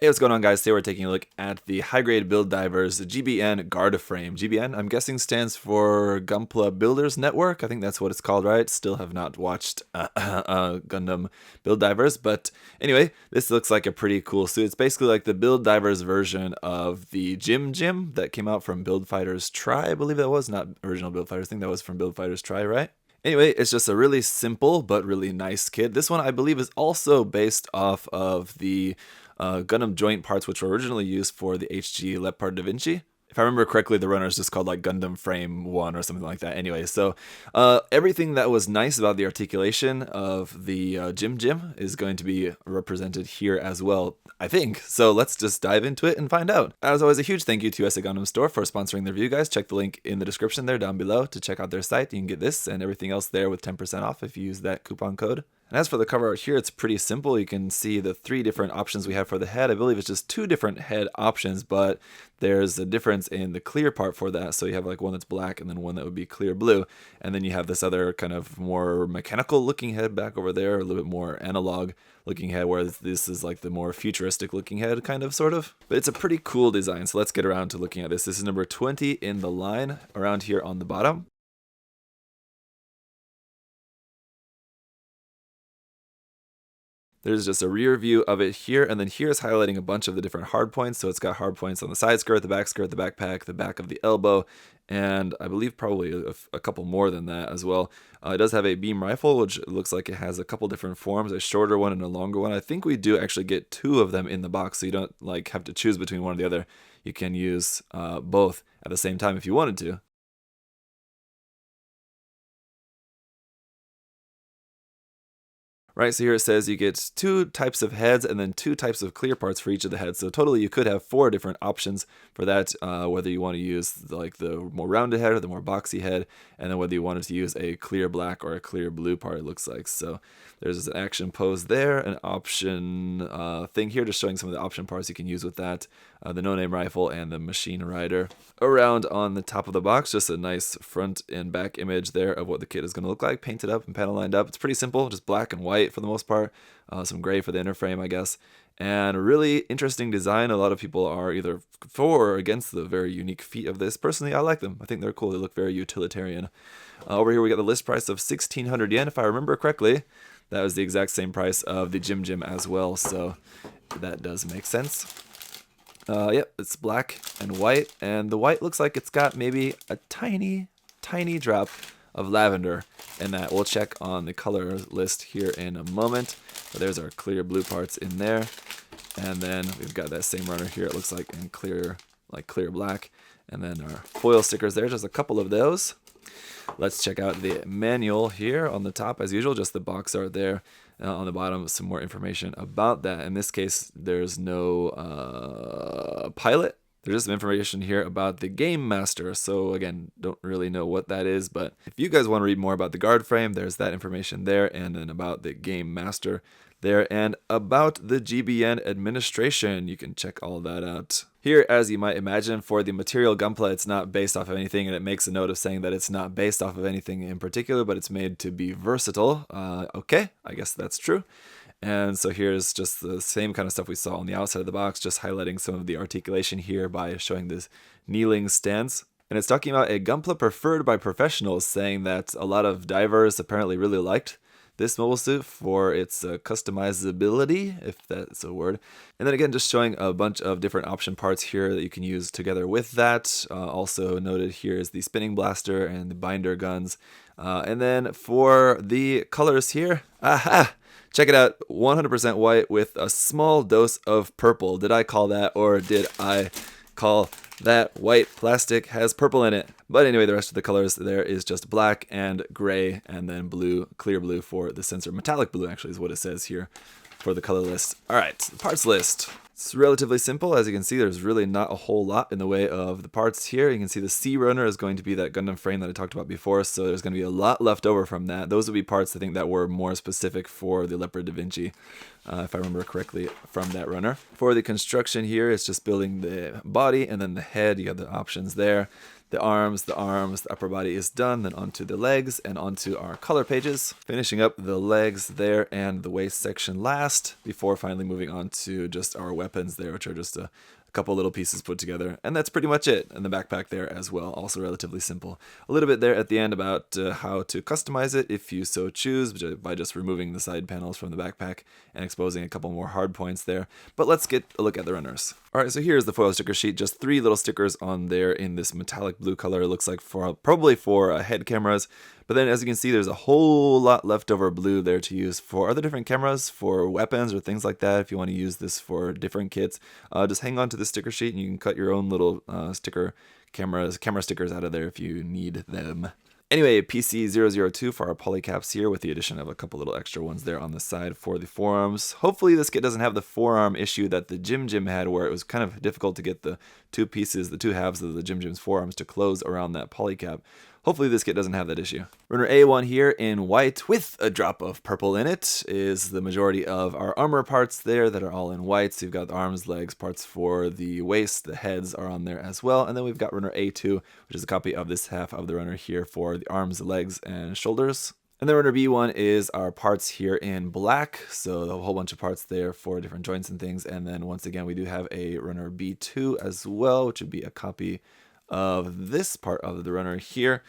Hey, what's going on, guys? Today we're taking a look at the high-grade build divers GBN-Guard Frame. GBN, I'm guessing, stands for Gunpla Builders Network. I think that's what it's called, right? Still have not watched Gundam build divers, but anyway, this looks like a pretty cool suit. It's basically like the build divers version of the GM that came out from Build Fighters Try, I believe that was. Not original Build Fighters, I think that was from Build Fighters Try, right? Anyway, it's just a really simple but really nice kit. This one, I believe, is also based off of the Gundam joint parts, which were originally used for the HG Leopard Da Vinci. If I remember correctly, the runner is just called like Gundam Frame 1 or something like that. Anyway, so everything that was nice about the articulation of the GM is going to be represented here as well, I think. So let's just dive into it and find out. As always, a huge thank you to USA Gundam Store for sponsoring the review, guys. Check the link in the description there down below to check out their site. You can get this and everything else there with 10% off if you use that coupon code. And as for the cover art here, it's pretty simple. You can see the 3 different options we have for the head. I believe it's just 2 different head options, but there's a difference in the clear part for that. So you have like one that's black and then one that would be clear blue. And then you have this other kind of more mechanical looking head back over there, a little bit more analog looking head, whereas this is like the more futuristic looking head kind of sort of. But it's a pretty cool design. So let's get around to looking at this. This is number 20 in the line around here on the bottom. There's just a rear view of it here, and then here is highlighting a bunch of the different hard points. So it's got hard points on the side skirt, the backpack, the back of the elbow, and I believe probably a couple more than that as well. It does have a beam rifle, which looks like it has a couple different forms, a shorter one and a longer one. I think we do actually get 2 of them in the box, so you don't like have to choose between one or the other. You can use both at the same time if you wanted to. Right, so here it says you get 2 types of heads and then 2 types of clear parts for each of the heads. So totally you could have 4 different options for that, whether you want to use like the more rounded head or the more boxy head, and then whether you wanted to use a clear black or a clear blue part, it looks like. So there's an action pose there, an option thing here, just showing some of the option parts you can use with that, the no-name rifle and the machine rider. Around on the top of the box, just a nice front and back image there of what the kit is going to look like, painted up and panel lined up. It's pretty simple, just black and white for the most part, some gray for the inner frame, I guess, and a really interesting design. A lot of people are either for or against the very unique feet of this. Personally, I like them. I think they're cool. They look very utilitarian. Over here we got the list price of 1,600 yen, if I remember correctly. That was the exact same price of the GM as well, so that does make sense. Yep, it's black and white, and the white looks like it's got maybe a tiny drop of lavender in that. We'll check on the color list here in a moment. But there's our clear blue parts in there, and then we've got that same runner here, it looks like, in clear, like clear black, and then our foil stickers there, just a couple of those. Let's check out the manual here on the top, as usual, just the box art there. On the bottom, some more information about that. In this case, there's no pilot. There's just some information here about the Game Master. So again, don't really know what that is, but if you guys want to read more about the guard frame, there's that information there, and then about the Game Master there, and about the GBN administration. You can check all that out. Here, as you might imagine, for the material Gunpla, it's not based off of anything, and it makes a note of saying that it's not based off of anything in particular, but it's made to be versatile. Okay, I guess that's true. And so here's just the same kind of stuff we saw on the outside of the box, just highlighting some of the articulation here by showing this kneeling stance. And it's talking about a Gunpla preferred by professionals, saying that a lot of divers apparently really liked this mobile suit for its customizability, if that's a word. And then again, just showing a bunch of different option parts here that you can use together with that. Also noted here is the spinning blaster and the binder guns. And then for the colors here, aha! Check it out, 100% white with a small dose of purple. Did I call that, or did I call that white plastic has purple in it? But anyway, the rest of the colors there is just black and gray, and then blue, clear blue for the sensor. Metallic blue actually is what it says here for the color list. All right, the parts list. It's relatively simple. As you can see, there's really not a whole lot in the way of the parts here. You can see the C runner is going to be that Gundam frame that I talked about before, so there's going to be a lot left over from that. Those would be parts, I think, that were more specific for the Leopard Da Vinci, if I remember correctly, from that runner. For the construction here, it's just building the body and then the head. You have the options there. the arms, the upper body is done, then onto the legs and onto our color pages. Finishing up the legs there and the waist section last, before finally moving on to just our weapons there, which are just a couple little pieces put together. And that's pretty much it. And the backpack there as well, also relatively simple. A little bit there at the end about how to customize it if you so choose, by just removing the side panels from the backpack and exposing a couple more hard points there. But let's get a look at the runners. Alright, so here's the foil sticker sheet, just 3 little stickers on there in this metallic blue color. It looks like probably for head cameras, but then as you can see there's a whole lot leftover blue there to use for other different cameras, for weapons or things like that. If you want to use this for different kits, just hang on to the sticker sheet and you can cut your own little camera stickers out of there if you need them. Anyway, PC002 for our polycaps here, with the addition of a couple little extra ones there on the side for the forearms. Hopefully this kit doesn't have the forearm issue that the Jim had, where it was kind of difficult to get the two halves of the Jim's forearms to close around that polycap. Hopefully this kit doesn't have that issue. Runner A1 here in white with a drop of purple in it is the majority of our armor parts there that are all in white. So you've got the arms, legs, parts for the waist, the heads are on there as well. And then we've got runner A2, which is a copy of this half of the runner here for the arms, legs, and shoulders. And then runner B1 is our parts here in black, so a whole bunch of parts there for different joints and things. And then once again, we do have a runner B2 as well, which would be a copy of this part of the runner here,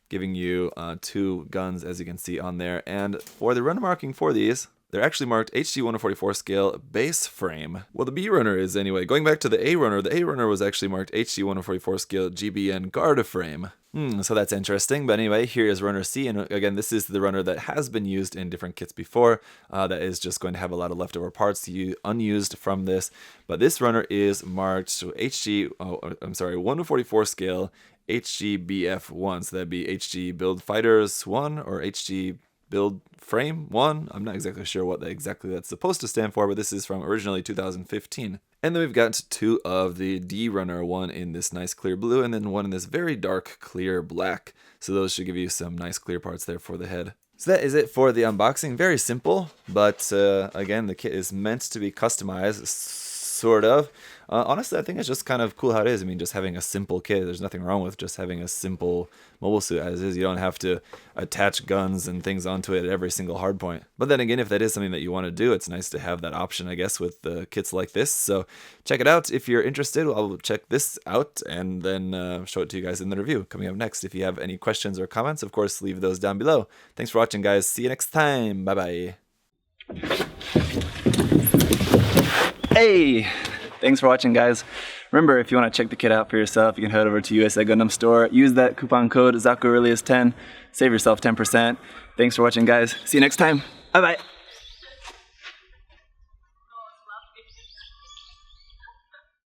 giving you 2 guns, as you can see on there. And for the runner marking for these, they're actually marked HG-144 scale base frame. Well, the B runner is anyway. Going back to the A runner was actually marked HG-144 scale GBN-Guard Frame. So that's interesting. But anyway, here is runner C, and again, this is the runner that has been used in different kits before. That is just going to have a lot of leftover parts unused from this. But this runner is marked 144 scale HGBF 1. So that'd be HG Build Fighters 1 or HG Build Frame 1. I'm not exactly sure what exactly that's supposed to stand for, but this is from originally 2015. And then we've got 2 of the D runner, one in this nice clear blue and then one in this very dark clear black. So those should give you some nice clear parts there for the head. So that is it for the unboxing. Very simple, but again, the kit is meant to be customized, sort of. Honestly, I think it's just kind of cool how it is. I mean, just having a simple kit, there's nothing wrong with just having a simple mobile suit as is. You don't have to attach guns and things onto it at every single hard point. But then again, if that is something that you want to do, it's nice to have that option, I guess, with kits like this. So check it out if you're interested. I'll check this out and then show it to you guys in the review coming up next. If you have any questions or comments, of course, leave those down below. Thanks for watching, guys. See you next time. Bye-bye. Hey! Thanks for watching, guys. Remember, if you want to check the kit out for yourself, you can head over to USA Gundam Store. Use that coupon code ZakuAurelius10. Save yourself 10%. Thanks for watching, guys. See you next time. Bye-bye.